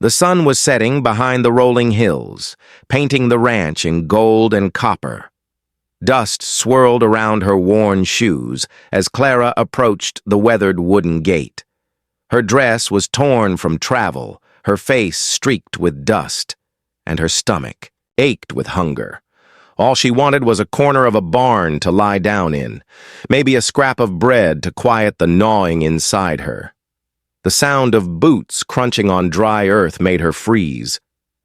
The sun was setting behind the rolling hills, painting the ranch in gold and copper. Dust swirled around her worn shoes as Clara approached the weathered wooden gate. Her dress was torn from travel, her face streaked with dust, and her stomach ached with hunger. All she wanted was a corner of a barn to lie down in, maybe a scrap of bread to quiet the gnawing inside her. The sound of boots crunching on dry earth made her freeze.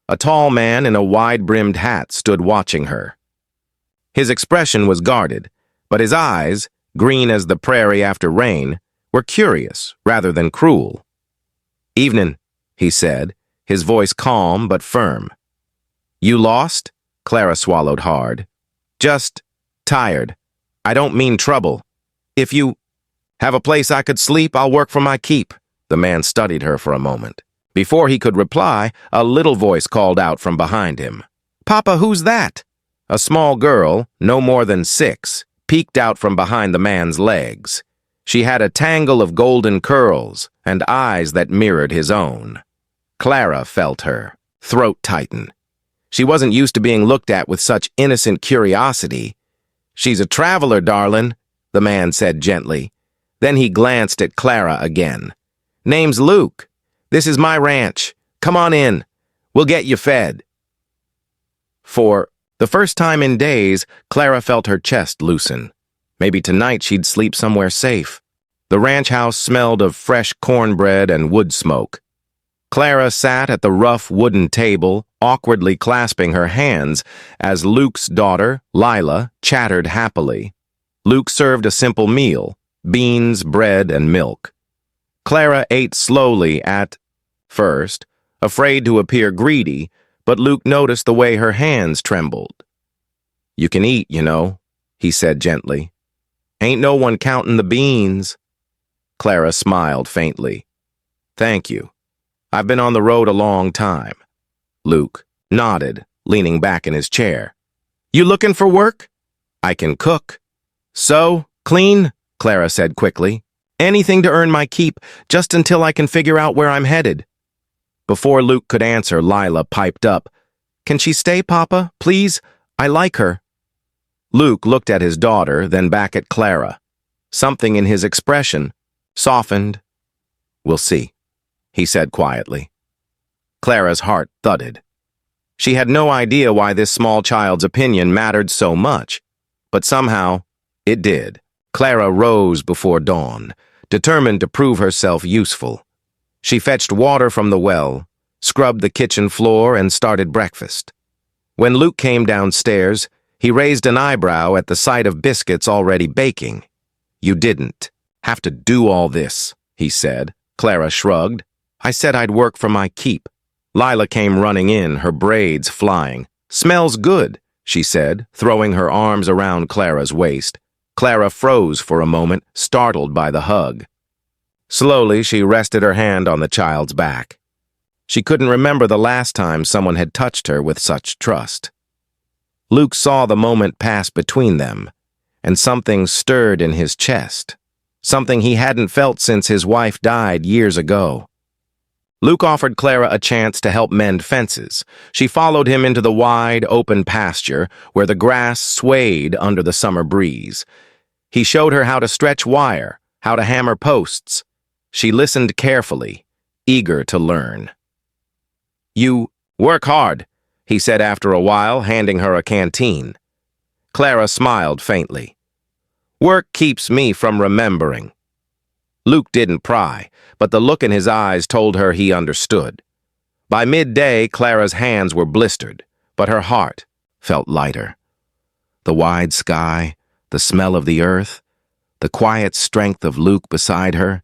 A tall man in a wide-brimmed hat stood watching her. His expression was guarded, but his eyes, green as the prairie after rain, were curious rather than cruel. "Evening," he said, his voice calm but firm. "You lost?" Clara swallowed hard. "Just tired. I don't mean trouble. If you have a place I could sleep, I'll work for my keep." The man studied her for a moment. Before he could reply, a little voice called out from behind him. "Papa, who's that?" A small girl, no more than 6, peeked out from behind the man's legs. She had a tangle of golden curls and eyes that mirrored his own. Clara felt her throat tighten. She wasn't used to being looked at with such innocent curiosity. "She's a traveler, darling," the man said gently. Then he glanced at Clara again. "Name's Luke. This is my ranch. Come on in. We'll get you fed." For the first time in days, Clara felt her chest loosen. Maybe tonight she'd sleep somewhere safe. The ranch house smelled of fresh cornbread and wood smoke. Clara sat at the rough wooden table, awkwardly clasping her hands, as Luke's daughter, Lila, chattered happily. Luke served a simple meal, beans, bread, and milk. Clara ate slowly at first, afraid to appear greedy, but Luke noticed the way her hands trembled. "You can eat, you know," he said gently. "Ain't no one counting the beans." Clara smiled faintly. "Thank you. I've been on the road a long time." Luke nodded, leaning back in his chair. "You looking for work?" "I can cook." "Sew? Clean?" Clara said quickly. "Anything to earn my keep, just until I can figure out where I'm headed." Before Luke could answer, Lila piped up. "Can she stay, Papa? Please? I like her." Luke looked at his daughter, then back at Clara. Something in his expression softened. "We'll see," he said quietly. Clara's heart thudded. She had no idea why this small child's opinion mattered so much, but somehow it did. Clara rose before dawn, determined to prove herself useful. She fetched water from the well, scrubbed the kitchen floor, and started breakfast. When Luke came downstairs, he raised an eyebrow at the sight of biscuits already baking. "You didn't have to do all this," he said. Clara shrugged. "I said I'd work for my keep." Lila came running in, her braids flying. "Smells good," she said, throwing her arms around Clara's waist. Clara froze for a moment, startled by the hug. Slowly, she rested her hand on the child's back. She couldn't remember the last time someone had touched her with such trust. Luke saw the moment pass between them, and something stirred in his chest, something he hadn't felt since his wife died years ago. Luke offered Clara a chance to help mend fences. She followed him into the wide, open pasture where the grass swayed under the summer breeze. He showed her how to stretch wire, how to hammer posts. She listened carefully, eager to learn. "You work hard," he said after a while, handing her a canteen. Clara smiled faintly. "Work keeps me from remembering." Luke didn't pry, but the look in his eyes told her he understood. By midday, Clara's hands were blistered, but her heart felt lighter. The wide sky, the smell of the earth, the quiet strength of Luke beside her,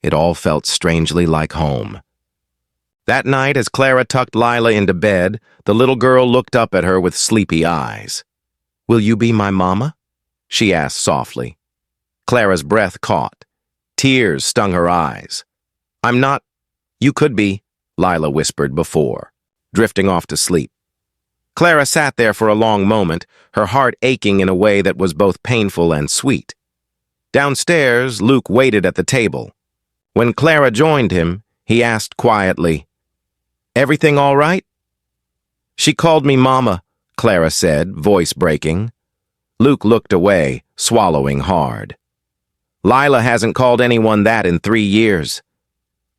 it all felt strangely like home. That night, as Clara tucked Lila into bed, the little girl looked up at her with sleepy eyes. "Will you be my mama?" she asked softly. Clara's breath caught. Tears stung her eyes. "I'm not—" "You could be," Lila whispered before, drifting off to sleep. Clara sat there for a long moment, her heart aching in a way that was both painful and sweet. Downstairs, Luke waited at the table. When Clara joined him, he asked quietly, Everything all right?" "She called me Mama," Clara said, voice breaking. Luke looked away, swallowing hard. "Lila hasn't called anyone that in 3 years."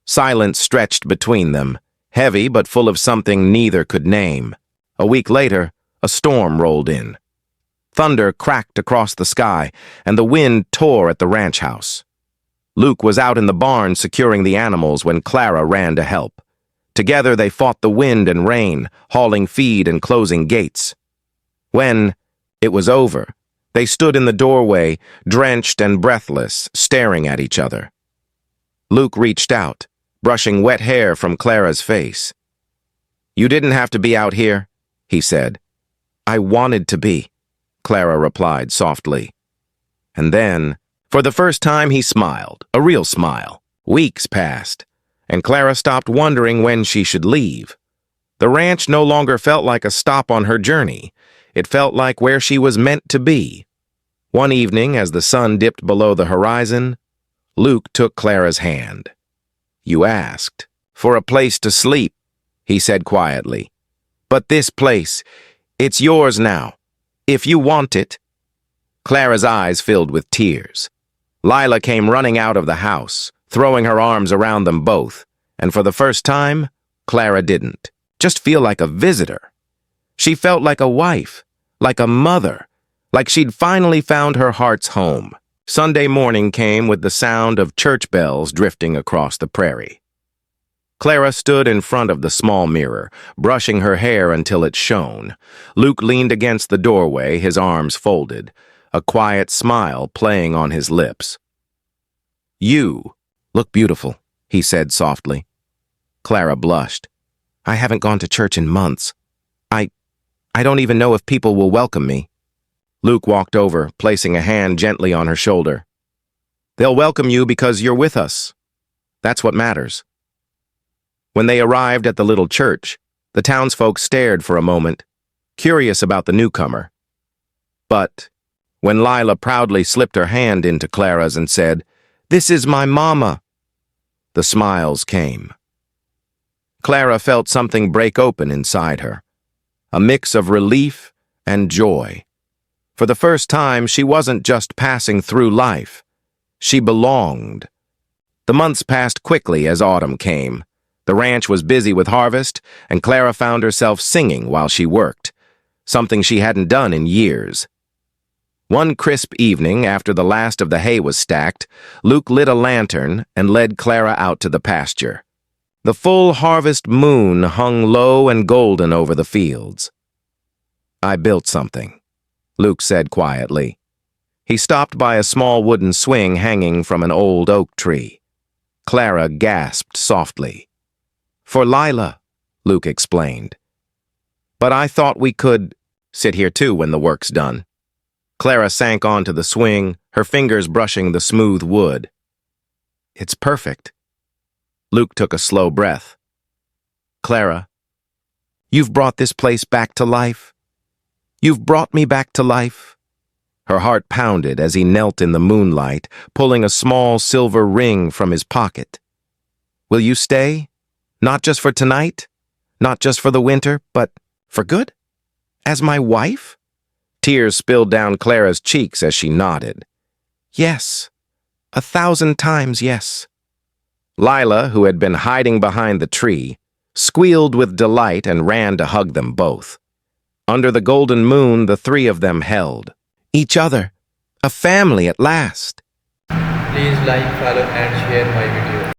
Silence stretched between them, heavy but full of something neither could name. A week later, a storm rolled in. Thunder cracked across the sky, and the wind tore at the ranch house. Luke was out in the barn securing the animals when Clara ran to help. Together they fought the wind and rain, hauling feed and closing gates. When it was over, they stood in the doorway, drenched and breathless, staring at each other. Luke reached out, brushing wet hair from Clara's face. "You didn't have to be out here," he said. "I wanted to be," Clara replied softly. And then, for the first time, he smiled, a real smile. Weeks passed, and Clara stopped wondering when she should leave. The ranch no longer felt like a stop on her journey. It felt like where she was meant to be. One evening, as the sun dipped below the horizon, Luke took Clara's hand. "You asked for a place to sleep," he said quietly. "But this place, it's yours now, if you want it." Clara's eyes filled with tears. Lila came running out of the house, throwing her arms around them both, and for the first time, Clara didn't just feel like a visitor. She felt like a wife, like a mother, like she'd finally found her heart's home. Sunday morning came with the sound of church bells drifting across the prairie. Clara stood in front of the small mirror, brushing her hair until it shone. Luke leaned against the doorway, his arms folded, a quiet smile playing on his lips. "You look beautiful," he said softly. Clara blushed. "I haven't gone to church in months. I don't even know if people will welcome me." Luke walked over, placing a hand gently on her shoulder. "They'll welcome you because you're with us. That's what matters." When they arrived at the little church, the townsfolk stared for a moment, curious about the newcomer. But when Lila proudly slipped her hand into Clara's and said, "This is my mama," the smiles came. Clara felt something break open inside her, a mix of relief and joy. For the first time, she wasn't just passing through life. She belonged. The months passed quickly as autumn came. The ranch was busy with harvest, and Clara found herself singing while she worked, something she hadn't done in years. One crisp evening, after the last of the hay was stacked, Luke lit a lantern and led Clara out to the pasture. The full harvest moon hung low and golden over the fields. "I built something," Luke said quietly. He stopped by a small wooden swing hanging from an old oak tree. Clara gasped softly. "For Lila," Luke explained. "But I thought we could sit here too when the work's done." Clara sank onto the swing, her fingers brushing the smooth wood. "It's perfect." Luke took a slow breath. "Clara, you've brought this place back to life. You've brought me back to life." Her heart pounded as he knelt in the moonlight, pulling a small silver ring from his pocket. "Will you stay? Not just for tonight? Not just for the winter, but for good? As my wife?" Tears spilled down Clara's cheeks as she nodded. "Yes. 1,000 times yes." Lila, who had been hiding behind the tree, squealed with delight and ran to hug them both. Under the golden moon, the three of them held each other, a family at last. Please like, follow and share my video.